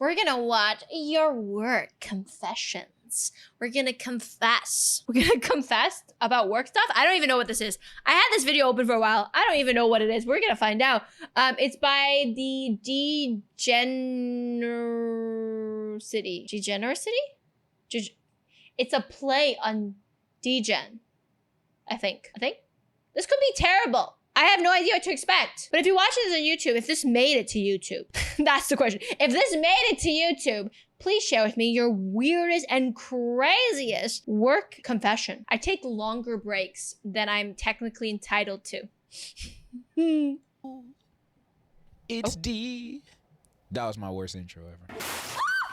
We're gonna watch your work confessions. We're gonna confess. We're gonna confess about work stuff. I don't even know what this is. I had this video open for a while. I don't even know what it is. We're gonna find out. It's by the Degenerocity. Degenerocity? It's a play on Degen. I think. This could be terrible. I have no idea what to expect. But if you watch this on YouTube, if this made it to YouTube, that's the question. If this made it to YouTube, please share with me your weirdest and craziest work confession. I take longer breaks than I'm technically entitled to. It's D. That was my worst intro ever.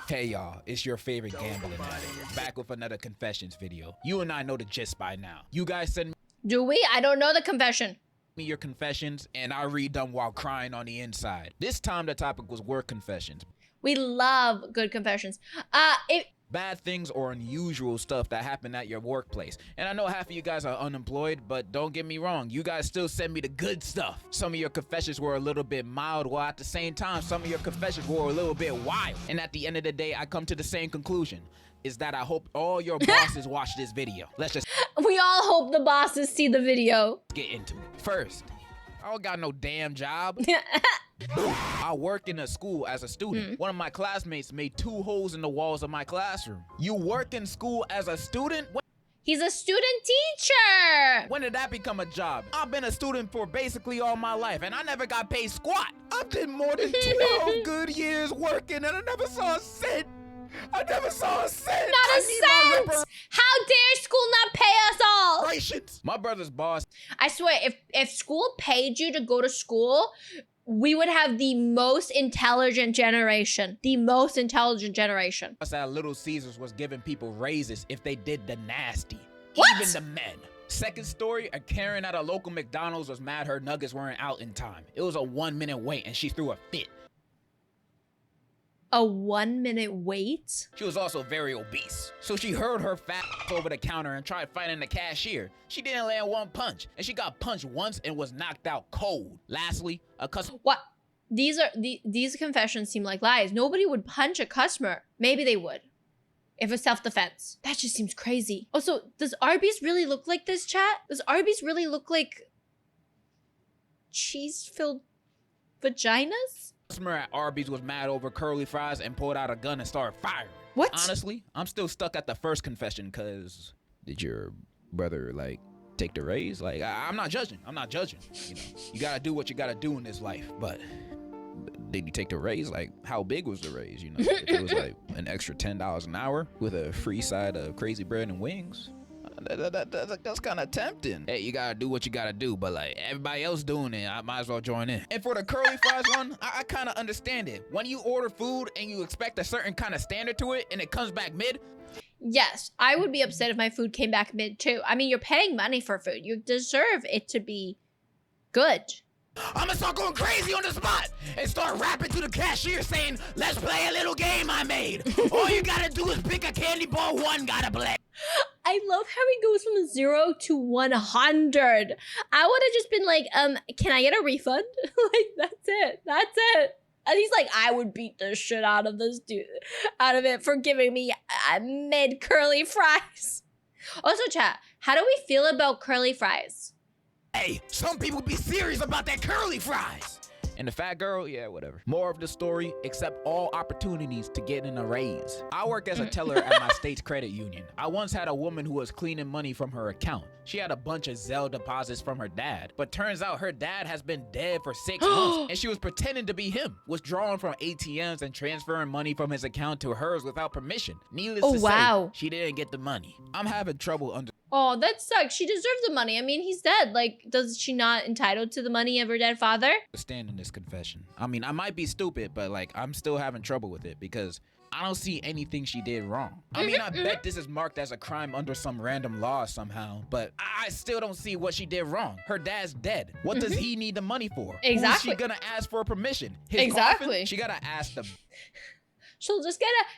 Hey y'all, it's your favorite gambling addict, back with another confessions video. You and I know the gist by now. You guys send me Do we? I don't know the confession. your confessions and I read them while crying on the inside. This time the topic was work confessions. We love good confessions. Bad things or unusual stuff that happen at your workplace. And I know half of you guys are unemployed, but don't get me wrong, you guys still send me the good stuff. Some of your confessions were a little bit mild, while at the same time, some of your confessions were a little bit wild. And at the end of the day, I come to the same conclusion, is that I hope all your bosses watch this video. Let's just We all hope the bosses see the video. get into it. First, I don't got no damn job. I work in a school as a student. One of my classmates made 2 holes in the walls of my classroom. You work in school as a student? He's a student teacher. When did that become a job? I've been a student for basically all my life, and I never got paid squat. I did more than 12 good years working, and I never saw a cent. I never saw a cent. Not a cent. How dare school not pay us all? Reparations. My brother's boss. I swear, if school paid you to go to school, we would have the most intelligent generation. The most intelligent generation. At Little Caesars was giving people raises if they did the nasty. What? Even the men. Second story, a Karen at a local McDonald's was mad her nuggets weren't out in time. It was a 1-minute wait and she threw a fit. A 1-minute wait? She was also very obese. So she hurled her fat over the counter and tried fighting the cashier. She didn't land one punch, and she got punched once and was knocked out cold. Lastly, a customer. What? These confessions seem like lies. Nobody would punch a customer. Maybe they would. If it's self-defense. That just seems crazy. Also, does Arby's really look like this, chat? Does Arby's really look like cheese-filled vaginas? Customer at Arby's was mad over curly fries and pulled out a gun and started firing. What? Honestly, I'm still stuck at the first confession because did your brother like take the raise? Like I'm not judging. You know, you gotta do what you gotta do in this life. But did you take the raise? Like how big was the raise? You know, if it was like an extra $10 an hour with a free side of crazy bread and wings. That's kind of tempting. Hey, you gotta do what you gotta do, but like everybody else doing it, I might as well join in. And for the curly fries one, I kind of understand it. When you order food and you expect a certain kind of standard to it and it comes back mid. Yes, I would be upset if my food came back mid too. I mean, you're paying money for food. You deserve it to be good. I'm gonna start going crazy on the spot and start rapping to the cashier saying, let's play a little game I made. All you gotta do is pick a candy bar, one gotta play. I love how he goes from 0 to 100. I would have just been like, can I get a refund? Like, that's it. And he's like, I would beat the shit out of this dude, out of it for giving me mid curly fries. Also, chat, how do we feel about curly fries? Hey, some people be serious about that curly fries. And the fat girl, yeah, whatever. More of the story, accept all opportunities to get in a raise. I work as a teller at my state's credit union. I once had a woman who was cleaning money from her account. She had a bunch of Zelle deposits from her dad, but turns out her dad has been dead for 6 months, and she was pretending to be him, withdrawing from ATMs and transferring money from his account to hers without permission. Needless to say, she didn't get the money. I'm having trouble Oh, that sucks. She deserves the money. I mean, he's dead. Like, does she not entitled to the money of her dead father? understanding this confession. I mean, I might be stupid, but like, I'm still having trouble with it because I don't see anything she did wrong. I mean, I bet this is marked as a crime under some random law somehow, but I still don't see what she did wrong. Her dad's dead. What does he need the money for? Exactly. Who's she gonna ask for permission? His Exactly. coffin? She gotta ask them.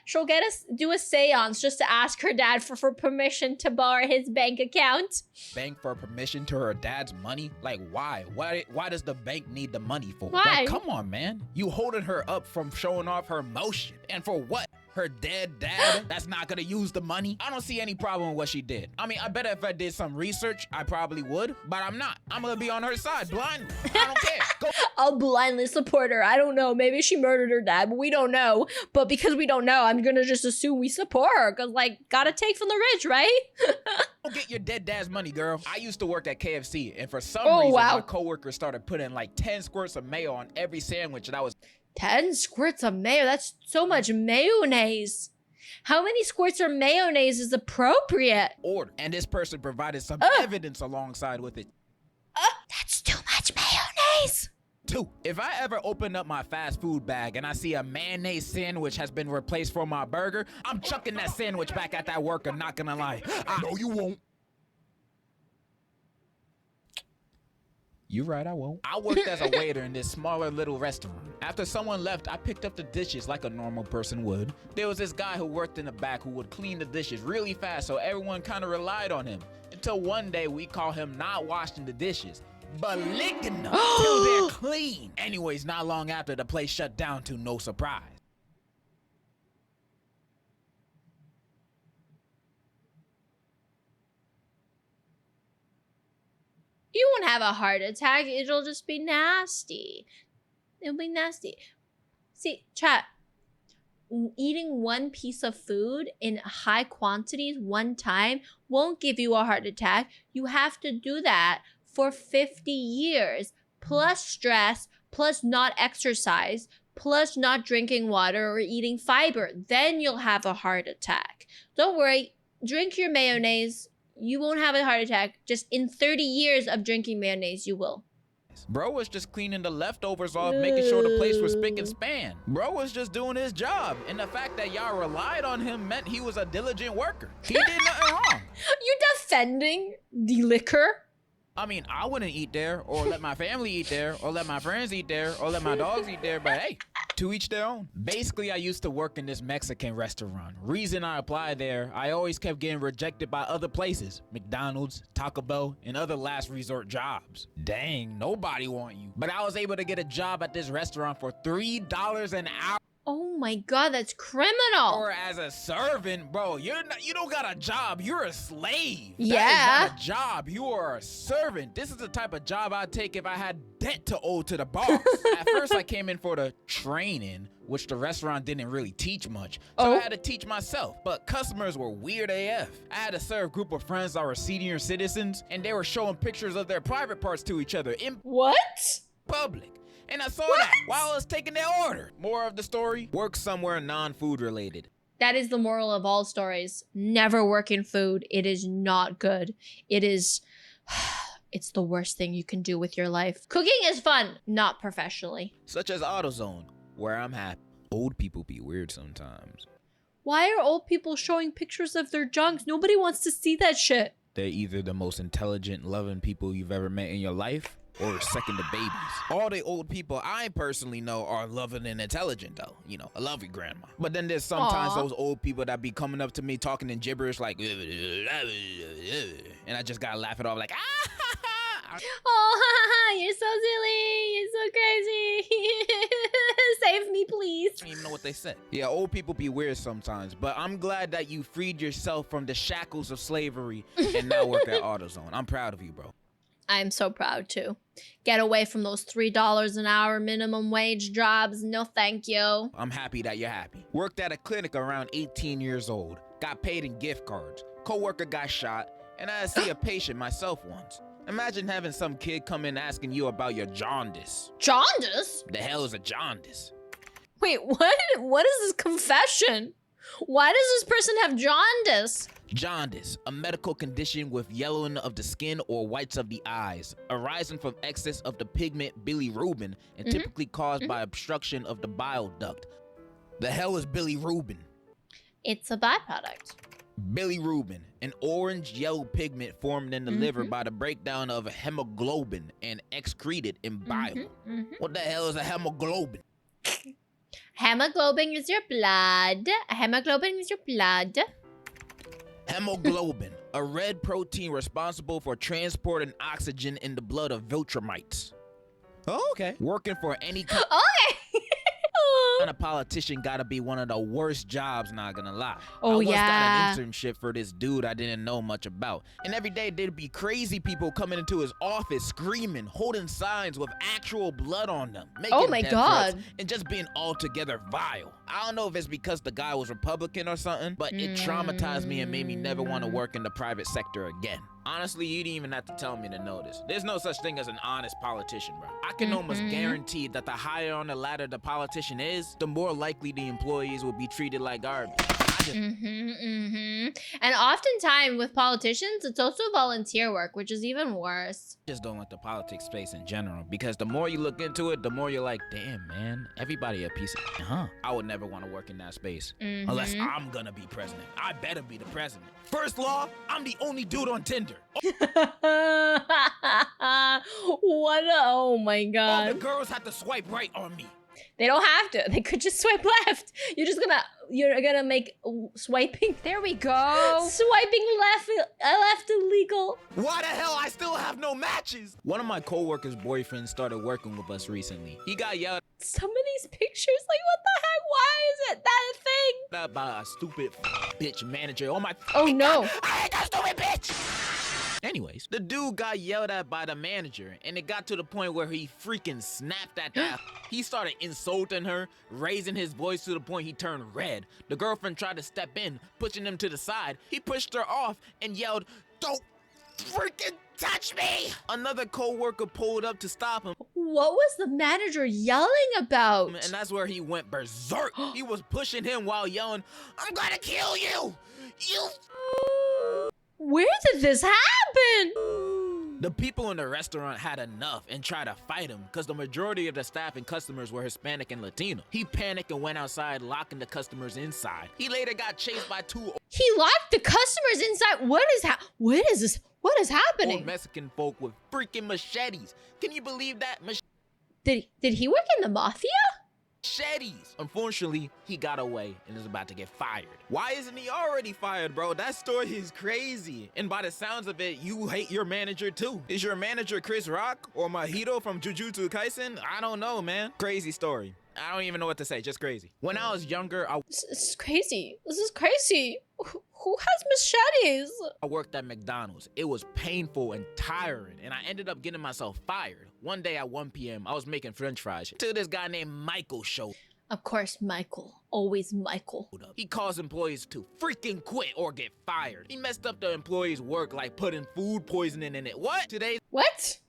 she'll get us do a seance just to ask her dad for permission to borrow his bank account. Bank for permission to her dad's money? Like, why? Why does the bank need the money for? Why? Like, come on, man. You holding her up from showing off her emotion. And for what? Her dead dad that's not gonna use the money? I don't see any problem with what she did. I mean, I bet if I did some research, I probably would, but I'm not. I'm gonna be on her side blindly. I don't care. Go. I'll blindly support her. I don't know. Maybe she murdered her dad, but we don't know. But because we don't know, I'm gonna just assume we support her. Cause like, gotta take from the rich, right? Go get your dead dad's money, girl. I used to work at KFC, and for some reason, my coworkers started putting like 10 squirts of mayo on every sandwich that I was 10 squirts of mayo. That's so much mayonnaise. How many squirts of mayonnaise is appropriate? ordered. And this person provided some evidence alongside with it. That's too much mayonnaise. 2, if I ever open up my fast food bag and I see a mayonnaise sandwich has been replaced for my burger, I'm chucking that sandwich back at that worker, not gonna lie. No, you won't. You're right, I won't. I worked as a waiter in this smaller little restaurant. After someone left, I picked up the dishes like a normal person would. There was this guy who worked in the back who would clean the dishes really fast, so everyone kind of relied on him. Until one day we caught him not washing the dishes, but licking them till they're clean. Anyways, not long after, the place shut down to no surprise. You won't have a heart attack. It'll just be nasty. It'll be nasty. See, chat. Eating one piece of food in high quantities one time won't give you a heart attack. You have to do that for 50 years, plus stress, plus not exercise, plus not drinking water or eating fiber. Then you'll have a heart attack. Don't worry. Drink your mayonnaise. You won't have a heart attack. Just in 30 years of drinking mayonnaise, you will. Bro was just cleaning the leftovers off, making sure the place was spick and span. Bro was just doing his job. And the fact that y'all relied on him meant he was a diligent worker. He did nothing wrong. You defending the liquor? I mean, I wouldn't eat there, or let my family eat there, or let my friends eat there, or let my dogs eat there, but hey, to each their own. Basically, I used to work in this Mexican restaurant. Reason I applied there, I always kept getting rejected by other places. McDonald's, Taco Bell, and other last resort jobs. Dang, nobody want you. But I was able to get a job at this restaurant for $3 an hour. Oh my god, that's criminal. Or as a servant, bro, you don't got a job, you're a slave. Yeah. That is not a job, you are a servant. This is the type of job I'd take if I had debt to owe to the boss. At first I came in for the training, which the restaurant didn't really teach much. So I had to teach myself, but customers were weird AF. I had to serve a group of friends that were senior citizens, and they were showing pictures of their private parts to each other in public. And I saw that while I was taking their order. More of the story, work somewhere non-food related. That is the moral of all stories. Never work in food. It is not good. It is, it's the worst thing you can do with your life. Cooking is fun, not professionally. Such as AutoZone, where I'm happy. Old people be weird sometimes. Why are old people showing pictures of their junks? Nobody wants to see that shit. They're either the most intelligent, loving people you've ever met in your life, or second to babies. All the old people I personally know are loving and intelligent though. You know, I love you, grandma. But then there's sometimes those old people that be coming up to me talking in gibberish like, and I just gotta laugh it off like, oh, you're so silly. You're so crazy. Save me, please. I don't even know what they said. Yeah, old people be weird sometimes, but I'm glad that you freed yourself from the shackles of slavery and now work at AutoZone. I'm proud of you, bro. I'm so proud too. Get away from those $3 an hour minimum wage jobs. No, thank you. I'm happy that you're happy. Worked at a clinic around 18 years old. Got paid in gift cards. Coworker got shot, and I had to see a patient myself once. Imagine having some kid come in asking you about your jaundice. Jaundice? The hell is a jaundice? Wait, what? What is this confession? Why does this person have jaundice? Jaundice, a medical condition with yellowing of the skin or whites of the eyes, arising from excess of the pigment bilirubin and typically caused by obstruction of the bile duct. The hell is bilirubin? It's a byproduct. Bilirubin, an orange-yellow pigment formed in the liver by the breakdown of hemoglobin and excreted in bile. What the hell is a hemoglobin? Hemoglobin is your blood. Hemoglobin is your blood. Hemoglobin, a red protein responsible for transporting oxygen in the blood of viltrumites. Oh, okay. Working for any Okay. kind of politician gotta be one of the worst jobs, not gonna lie. Oh, I once yeah. got an internship for this dude I didn't know much about. And every day there'd be crazy people coming into his office screaming, holding signs with actual blood on them, making Oh my death threats, God. and just being altogether vile. I don't know if it's because the guy was Republican or something, but it traumatized me and made me never want to work in the private sector again. Honestly, you didn't even have to tell me to know this. There's no such thing as an honest politician, bro. I can almost guarantee that the higher on the ladder the politician is, the more likely the employees will be treated like garbage. And oftentimes with politicians, it's also volunteer work, which is even worse. Just don't like the politics space in general, because the more you look into it, the more you're like, damn, man, everybody a piece of huh? I would never want to work in that space unless I'm gonna be president. I better be the president. First law, I'm the only dude on Tinder. Oh my All God. the girls have to swipe right on me. They don't have to. They could just swipe left. You're gonna make swiping. There we go. Swiping left illegal. Why the hell I still have no matches? One of my coworkers' boyfriends started working with us recently. He got yelled Some of these pictures, like, what the heck? Why is it that a thing? at by a stupid bitch manager. Oh my. Oh no. I hate that stupid bitch. Anyways, the dude got yelled at by the manager, and it got to the point where he freaking snapped at that. He started insulting her, raising his voice to the point he turned red. The girlfriend tried to step in, pushing him to the side. He pushed her off and yelled, "Don't freaking touch me!" Another coworker pulled up to stop him, What was the manager yelling about? and that's where he went berserk. He was pushing him while yelling, "I'm gonna kill you! You..." Where did this happen? The people in the restaurant had enough and tried to fight him because the majority of the staff and customers were Hispanic and Latino. He panicked and went outside, locking the customers inside. He later got chased by two He locked the customers inside. What is this? What is old happening? Mexican folk with freaking machetes. Can you believe that? Did he work in the mafia? Machetes. Unfortunately, he got away and is about to get fired. Why isn't he already fired, bro? That story is crazy. And by the sounds of it, you hate your manager too. Is your manager Chris Rock or Mahito from Jujutsu Kaisen? I don't know, man. Crazy story. I don't even know what to say, just crazy. When I was younger, This is crazy. This is crazy. Who has machetes? I worked at McDonald's. It was painful and tiring, and I ended up getting myself fired. One day at 1 p.m., I was making french fries till this guy named Michael showed Of course, Michael. Always Michael. up. He caused employees to freaking quit or get fired. He messed up the employees' work like putting food poisoning in it. What? Today What?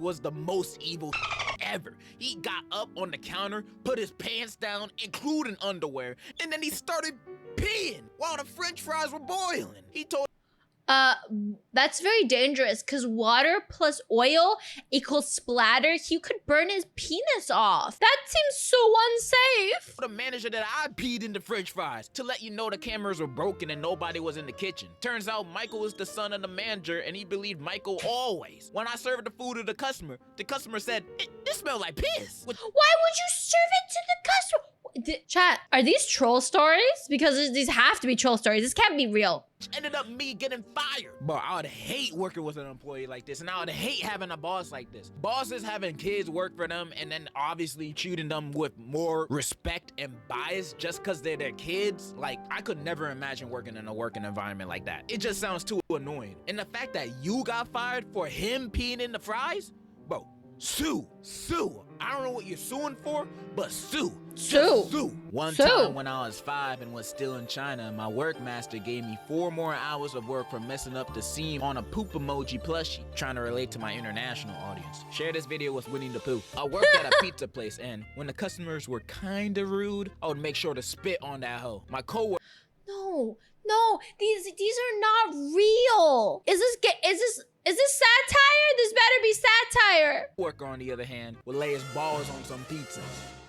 was the most evil ever. He got up on the counter, put his pants down, including underwear, and then he started peeing while the french fries were boiling. He told That's very dangerous because water plus oil equals splatter. He could burn his penis off. That seems so unsafe. the manager that I peed in the french fries to let you know the cameras were broken and nobody was in the kitchen. Turns out Michael was the son of the manager and he believed Michael always. When I served the food to the customer said, "This smells like piss." Why would you serve it to the customer? Chat, are these troll stories? Because these have to be troll stories. This can't be real. Ended up me getting fired. Bro, I would hate working with an employee like this, and I would hate having a boss like this. Bosses having kids work for them and then obviously treating them with more respect and bias just because they're their kids. Like, I could never imagine working in a working environment like that. It just sounds too annoying. And the fact that you got fired for him peeing in the fries? Bro, sue. I don't know what you're suing for, but sue. Just sue. One time when I was 5 and was still in China, my work master gave me 4 more hours of work for messing up the seam on a poop emoji plushie, trying to relate to my international audience. Share this video with Winnie the Pooh. I worked at a pizza place, and when the customers were kinda rude, I would make sure to spit on that hoe. My coworker No, these are not real. Is this satire? This better be satire. on the other hand, would lay his balls on some pizzas.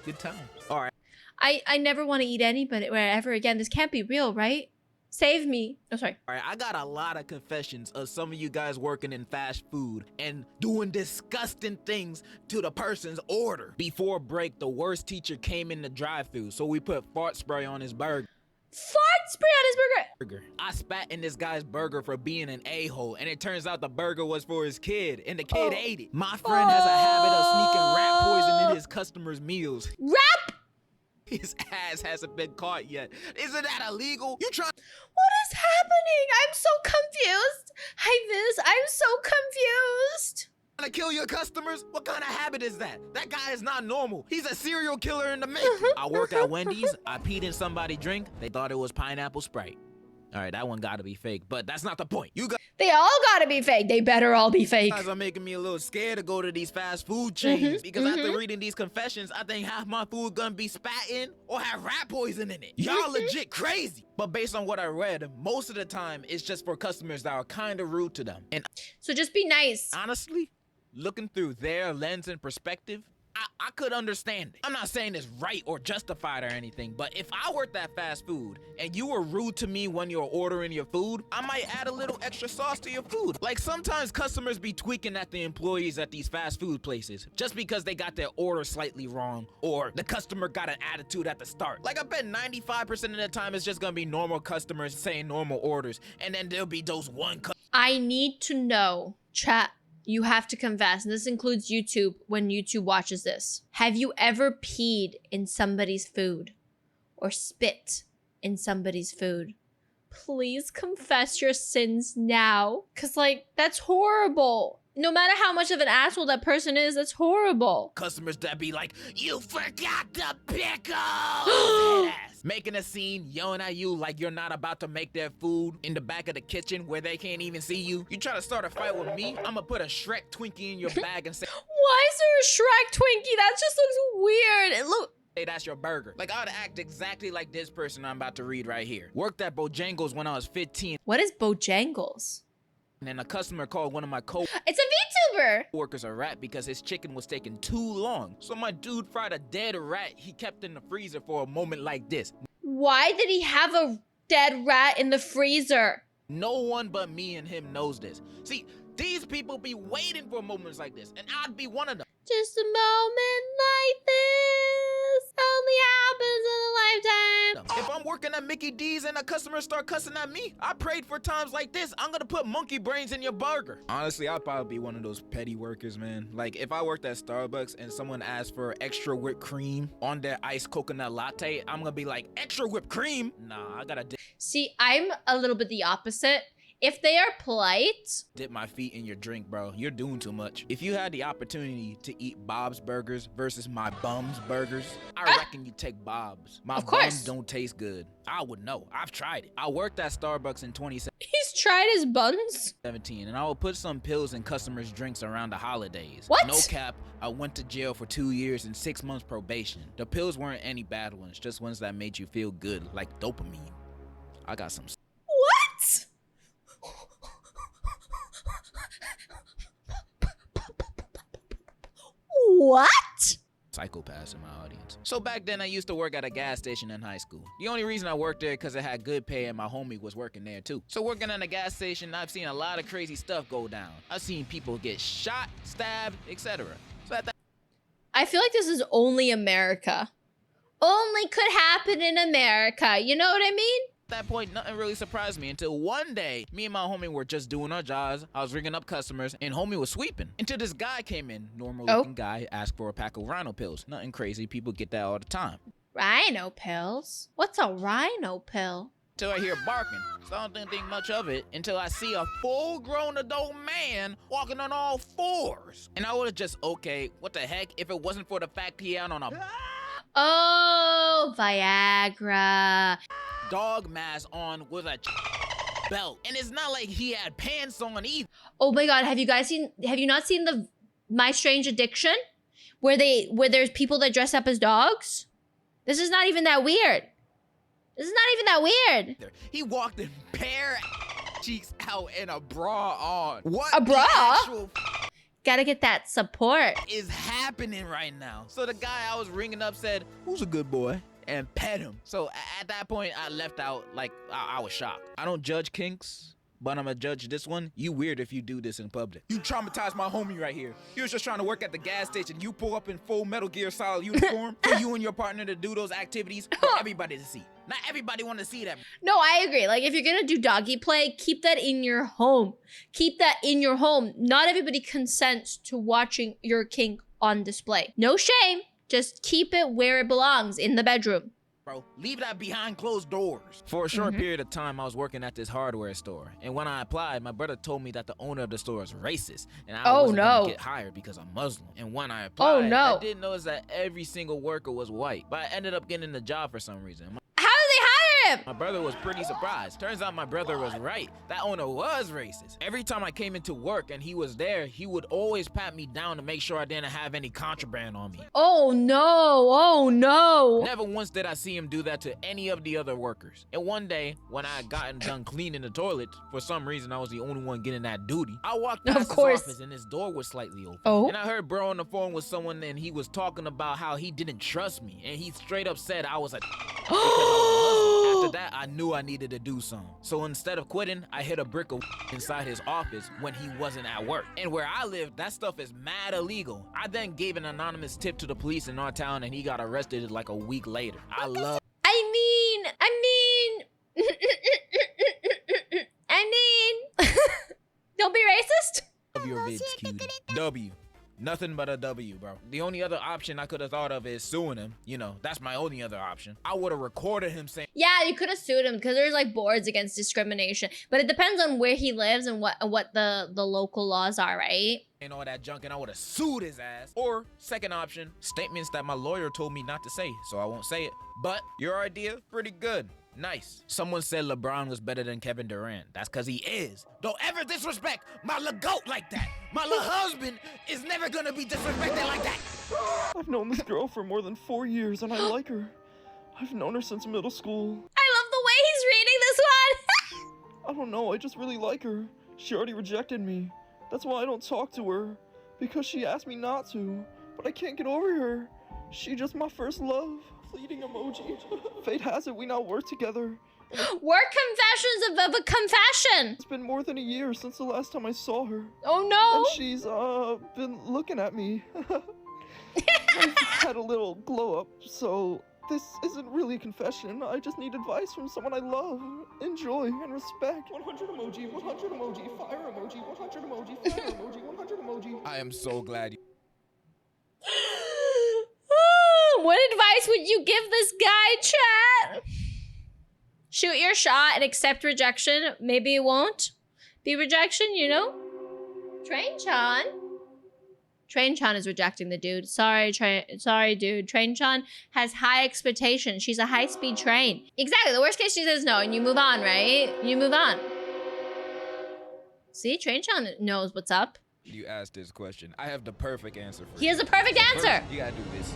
Good time. All right. I never want to eat anybody wherever again. This can't be real, right? Save me. Oh, sorry. All right, I got a lot of confessions of some of you guys working in fast food and doing disgusting things to the person's order. Before break, the worst teacher came in the drive-thru, so we put fart spray on his burger. Fart spray on his burger. I spat in this guy's burger for being an a-hole, and it turns out the burger was for his kid, and the kid ate it. My friend has a habit of sneaking rat poison in his customers' meals. Rap? His ass hasn't been caught yet. Isn't that illegal? You trying? What is happening? I'm so confused. Hi, Viz. I'm so confused. To kill your customers? What kind of habit is that? That guy is not normal. He's a serial killer in the making. I work at Wendy's. I peed in somebody's drink. They thought it was pineapple Sprite. All right, that one gotta be fake, but that's not the point. They all gotta be fake. They better all be fake. Guys are making me a little scared to go to these fast food chains because after reading these confessions, I think half my food gonna be spat in or have rat poison in it. Y'all legit crazy. But based on what I read, most of the time it's just for customers that are kind of rude to them. And So just be nice. honestly, looking through their lens and perspective, I could understand it. I'm not saying it's right or justified or anything, but if I worked at fast food and you were rude to me when you're ordering your food, I might add a little extra sauce to your food. Like sometimes customers be tweaking at the employees at these fast food places just because they got their order slightly wrong or the customer got an attitude at the start. Like I bet 95% of the time it's just gonna be normal customers saying normal orders, and then there'll be those one I need to know, chat. You have to confess, and this includes YouTube when YouTube watches this. Have you ever peed in somebody's food or spit in somebody's food? Please confess your sins now. Cause like, that's horrible. No matter how much of an asshole that person is, that's horrible. customers that be like, you forgot the pickle! Making a scene, yelling at you like you're not about to make their food in the back of the kitchen where they can't even see you. You try to start a fight with me, I'ma put a Shrek Twinkie in your bag and say, Why is there a Shrek Twinkie? That just looks weird. It look. hey, that's your burger. Like, I'd act exactly like this person I'm about to read right here. Worked at Bojangles when I was 15, What is Bojangles? and then a customer called one of my It's a VTuber. coworkers a rat because his chicken was taking too long. So my dude fried a dead rat he kept in the freezer for a moment like this. Why did he have a dead rat in the freezer? No one but me and him knows this. See, these people be waiting for moments like this, and I'd be one of them. Just a moment like this only happens in a lifetime. If I'm working at Mickey D's and a customer start cussing at me, I prayed for times like this. I'm gonna put monkey brains in your burger. Honestly, I'd probably be one of those petty workers, man. Like, if I worked at Starbucks and someone asked for extra whipped cream on their iced coconut latte, I'm gonna be like, extra whipped cream? Nah, I gotta See, I'm a little bit the opposite. If they are polite, dip my feet in your drink, bro. You're doing too much. If you had the opportunity to eat Bob's Burgers versus my bum's burgers, I reckon you take Bob's. My Of course. bums don't taste good. I would know. I've tried it. I worked at Starbucks in 2017, he's tried his buns. and I would put some pills in customers' drinks around the holidays. What? No cap, I went to jail for 2 years and 6 months probation. The pills weren't any bad ones, just ones that made you feel good, like dopamine. I got some What? What? psychopaths in my audience. So back then I used to work at a gas station in high school. The only reason I worked there because it had good pay and my homie was working there too. So working at a gas station, I've seen a lot of crazy stuff go down. I've seen people get shot, stabbed, etc. So at that I feel like this is only America. Only could happen in America. You know what I mean? point, nothing really surprised me until one day, me and my homie were just doing our jobs. I was ringing up customers and homie was sweeping. Until this guy came in, normal looking guy, asked for a pack of rhino pills. Nothing crazy, people get that all the time. Rhino pills? What's a rhino pill? Till I hear barking. So I don't think much of it until I see a full-grown adult man walking on all fours. And I would've just, okay, what the heck, if it wasn't for the fact he had on a Oh, Viagra. dog mask on with a belt. And it's not like he had pants on either. Oh my god, have you not seen the My Strange Addiction? Where there's people that dress up as dogs? This is not even that weird. This is not even that weird. He walked in bare cheeks out and a bra on. What A bra? the actual Gotta get that support. is happening right now? So the guy I was ringing up said, who's a good boy? and pet him. So at that point, I left out like I was shocked. I don't judge kinks, but I'm gonna judge this one. You weird if you do this in public. You traumatized my homie right here. He was just trying to work at the gas station. You pull up in full Metal Gear Solid uniform for you and your partner to do those activities for everybody to see. Not everybody want to see that. No, I agree. Like, if you're gonna do doggy play, keep that in your home. Keep that in your home. Not everybody consents to watching your kink on display. No shame. Just keep it where it belongs, in the bedroom. Bro, leave that behind closed doors. For a short period of time, I was working at this hardware store. And when I applied, my brother told me that the owner of the store is racist. And I wasn't gonna get hired because I'm Muslim. And when I applied, I didn't notice that every single worker was white. But I ended up getting the job for some reason. My brother was pretty surprised. Turns out my brother was right. That owner was racist. Every time I came into work and he was there, he would always pat me down to make sure I didn't have any contraband on me. Oh no, oh no. Never once did I see him do that to any of the other workers. And one day, when I had gotten done cleaning the toilet, for some reason I was the only one getting that duty, I walked past his office and his door was slightly open. And I heard bro on the phone with someone and he was talking about how he didn't trust me. And he straight up said I was a because I was Muslim. After that, I knew I needed to do something. So instead of quitting, I hid a brick of inside his office when he wasn't at work. And where I live, that stuff is mad illegal. I then gave an anonymous tip to the police in our town and he got arrested like a week later. I mean, don't be racist. Of your vids, CAZY. W. Nothing but a W, bro. The only other option I could have thought of is suing him. You know, that's my only other option. I would have recorded him saying, yeah, you could have sued him because there's like boards against discrimination. But it depends on where he lives and what the local laws are, right? And all that junk, and I would have sued his ass. Or second option, statements that my lawyer told me not to say, so I won't say it. But your idea, pretty good. Nice. Someone said LeBron was better than Kevin Durant. That's because he is. Don't ever disrespect my little goat like that. My little husband is never gonna be disrespected like that. I've known this girl for more than 4 years and I like her. I've known her since middle school. I love the way he's reading this one. I don't know, I just really like her. She already rejected me. That's why I don't talk to her. Because she asked me not to. But I can't get over her. She just my first love. Fleeting emoji. Fate has it, we now work together. Work confessions of a confession. It's been more than a year since the last time I saw her. Oh no. And she's been looking at me. I've had a little glow up, so this isn't really a confession. I just need advice from someone I love, enjoy, and respect. 100 emoji, 100 emoji, fire emoji, 100 emoji, fire emoji, 100 emoji. I am so glad you. What advice would you give this guy, chat? Shoot your shot and accept rejection. Maybe it won't be rejection, you know? Train-chan. Train-chan is rejecting the dude. Sorry, dude. Train-chan has high expectations. She's a high-speed train. Exactly. The worst case she says no and you move on, right? You move on. See, Train-chan knows what's up. You asked this question. I have the perfect answer for you. He has a perfect answer. First, you gotta do this.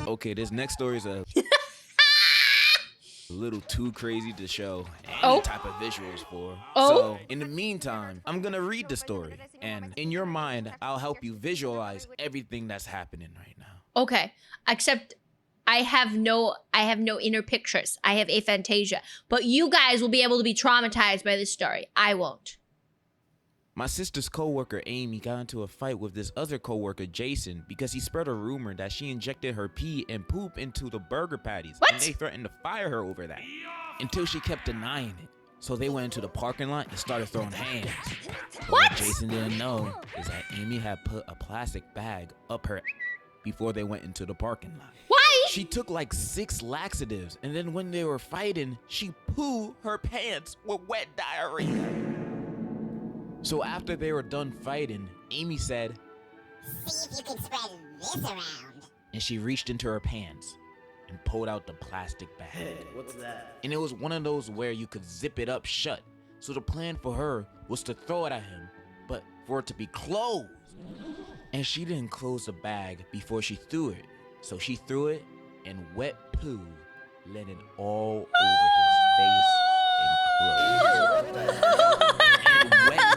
Okay, this next story is a little too crazy to show any type of visuals for. So, in the meantime, I'm gonna read the story, and in your mind, I'll help you visualize everything that's happening right now. Okay, except I have no inner pictures. I have aphantasia. But you guys will be able to be traumatized by this story. I won't. My sister's coworker Amy got into a fight with this other coworker Jason because he spread a rumor that she injected her pee and poop into the burger patties. What? And they threatened to fire her over that until she kept denying it. So they went into the parking lot and started throwing hands. But what Jason didn't know is that Amy had put a plastic bag up her before they went into the parking lot. Why? She took like 6 laxatives, and then when they were fighting, she pooed her pants with wet diarrhea. So after they were done fighting, Amy said, "See if you can spread this around." And she reached into her pants and pulled out the plastic bag. Hey, what's that? And it was one of those where you could zip it up shut. So the plan for her was to throw it at him, but for it to be closed. And she didn't close the bag before she threw it. So she threw it, and wet poo landed all over his face and clothes. And wet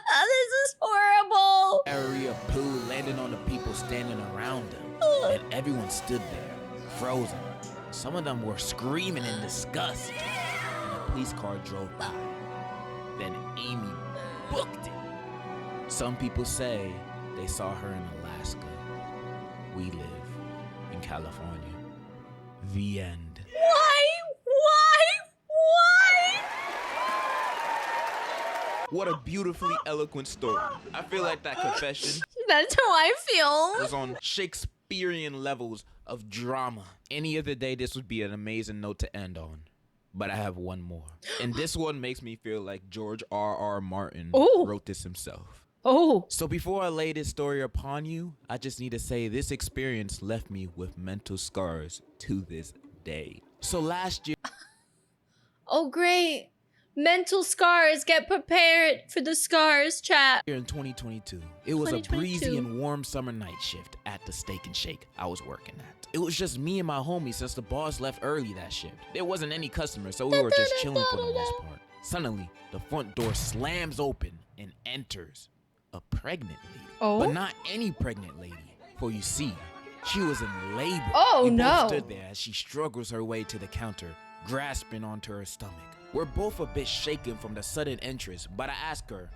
This is horrible. diarrhea poo landed on the people's standing around him, and everyone stood there, frozen. Some of them were screaming in disgust, and a police car drove by. Then Amy booked it. Some people say they saw her in Alaska. We live in California. The end. Why? What a beautifully eloquent story. I feel like that confession That's how I feel. was on Shakespearean levels of drama. Any other day, this would be an amazing note to end on. But I have one more. And this one makes me feel like George R.R. Martin Ooh. wrote this himself. Oh. So before I lay this story upon you, I just need to say this experience left me with mental scars to this day. So last year, Oh, great. Mental scars. Get prepared for the scars, chat. in 2022, it was a 2022. breezy and warm summer night shift at the Steak and Shake I was working at. It was just me and my homie since the boss left early that shift. There wasn't any customers, so we were just chilling for the most part. Suddenly, the front door slams open and enters a pregnant lady. Oh? But not any pregnant lady, for you see, she was in labor. Oh, we no. both stood there as she struggles her way to the counter, grasping onto her stomach. We're both a bit shaken from the sudden entrance, but I ask her,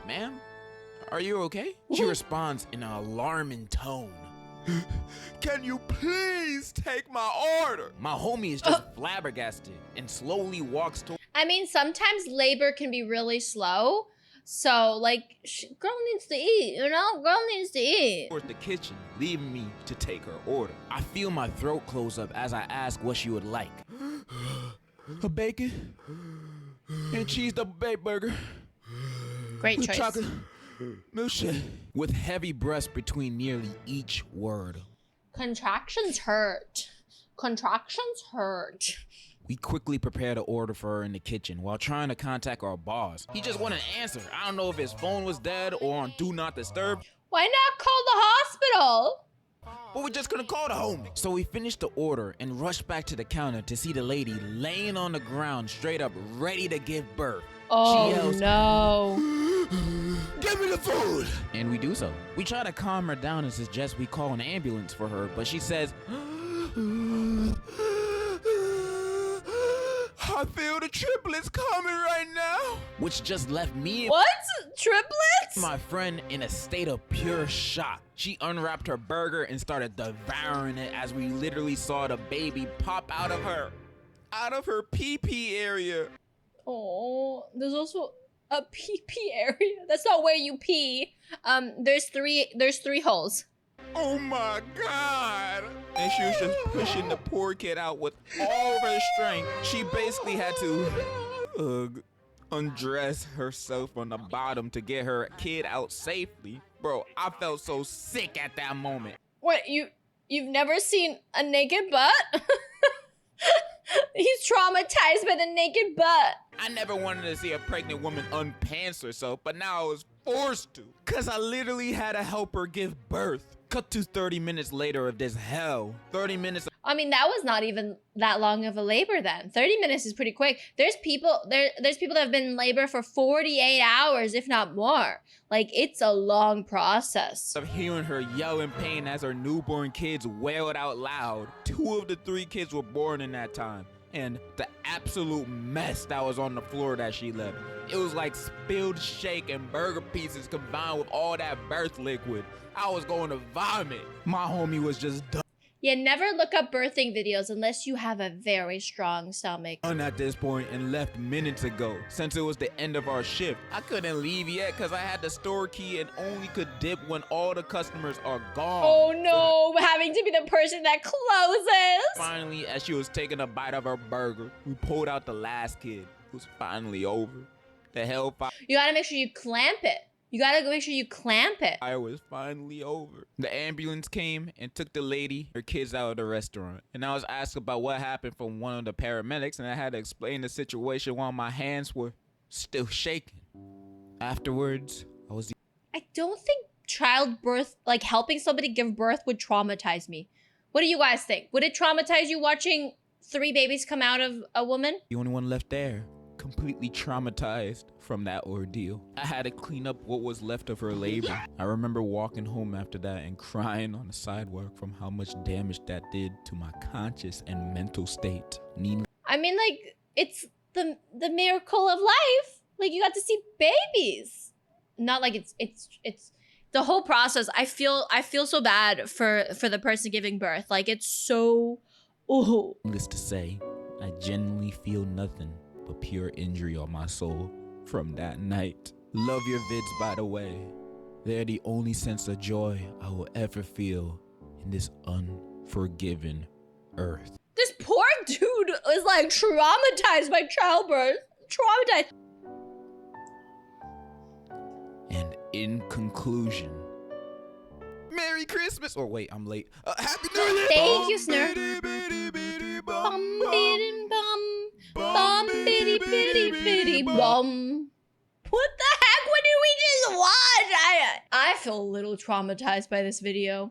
"Ma'am, are you okay?" She responds in an alarming tone. "Can you please take my order?" My homie is just flabbergasted and slowly walks towards I mean, sometimes labor can be really slow. So, like, girl needs to eat, you know? Girl needs to eat. the kitchen, leaving me to take her order. I feel my throat close up as I ask what she would like. A bacon and cheese double baked burger. Great with choice. chocolate milkshake. With heavy breaths between nearly each word. Contractions hurt. Contractions hurt. We quickly prepared an order for her in the kitchen while trying to contact our boss. He just wouldn't answer. I don't know if his phone was dead or on Do Not Disturb, Why not call the hospital? but we just couldn't call the homie. So we finished the order and rushed back to the counter to see the lady laying on the ground straight up ready to give birth. Oh, She yells, no. "Give me the food!" And we do so. We try to calm her down and suggest we call an ambulance for her, but she says, "I feel the triplets coming right now." Which just left me and What? Triplets? my friend in a state of pure shock. She unwrapped her burger and started devouring it as we literally saw the baby pop out of her pee-pee area. Oh, there's also a pee-pee area. That's not where you pee. There's three holes. Oh my God! And she was just pushing the poor kid out with all of her strength. She basically had to undress herself on the bottom to get her kid out safely. Bro, I felt so sick at that moment. What, you've never seen a naked butt? He's traumatized by the naked butt. I never wanted to see a pregnant woman unpants herself, but now I was forced to. Cause I literally had to help her give birth. Cut to 30 minutes later of this hell. 30 minutes of I mean, that was not even that long of a labor then. 30 minutes is pretty quick. There's people that have been in labor for 48 hours, if not more. Like, it's a long process. hearing her yell in pain as her newborn kids wailed out loud. 2 of the 3 kids were born in that time. And the absolute mess that was on the floor that she left. It was like spilled shake and burger pieces combined with all that birth liquid. I was going to vomit. My homie was just done Yeah, never look up birthing videos unless you have a very strong stomach. at this point and left minutes ago. Since it was the end of our shift, I couldn't leave yet because I had the store key and only could dip when all the customers are gone. Oh no, having to be the person that closes. Finally, as she was taking a bite of her burger, we pulled out the last kid. It was finally over. The hellfire You gotta make sure you clamp it. You gotta make sure you clamp it. was finally over. The ambulance came and took the lady, her kids out of the restaurant. And I was asked about what happened from one of the paramedics, and I had to explain the situation while my hands were still shaking. Afterwards, I don't think childbirth, like helping somebody give birth, would traumatize me. What do you guys think? Would it traumatize you watching 3 babies come out of a woman? the only one left there. completely traumatized from that ordeal. I had to clean up what was left of her labor. I remember walking home after that and crying on the sidewalk from how much damage that did to my conscious and mental state. I mean, like, it's the miracle of life. Like, you got to see babies. Not like it's the whole process. I feel so bad for the person giving birth. Like, it's so, ooh. Needless to say, I genuinely feel nothing but pure injury on my soul from that night. Love your vids, by the way. They're the only sense of joy I will ever feel in this unforgiven earth. This poor dude is like traumatized by childbirth. Traumatized. And in conclusion, Merry Christmas! Or wait, I'm late. Happy New Year! Thank you, Snurf. Bum biddy bum. Bum biddy biddy biddy bum. What the heck? What did we just watch? I feel a little traumatized by this video.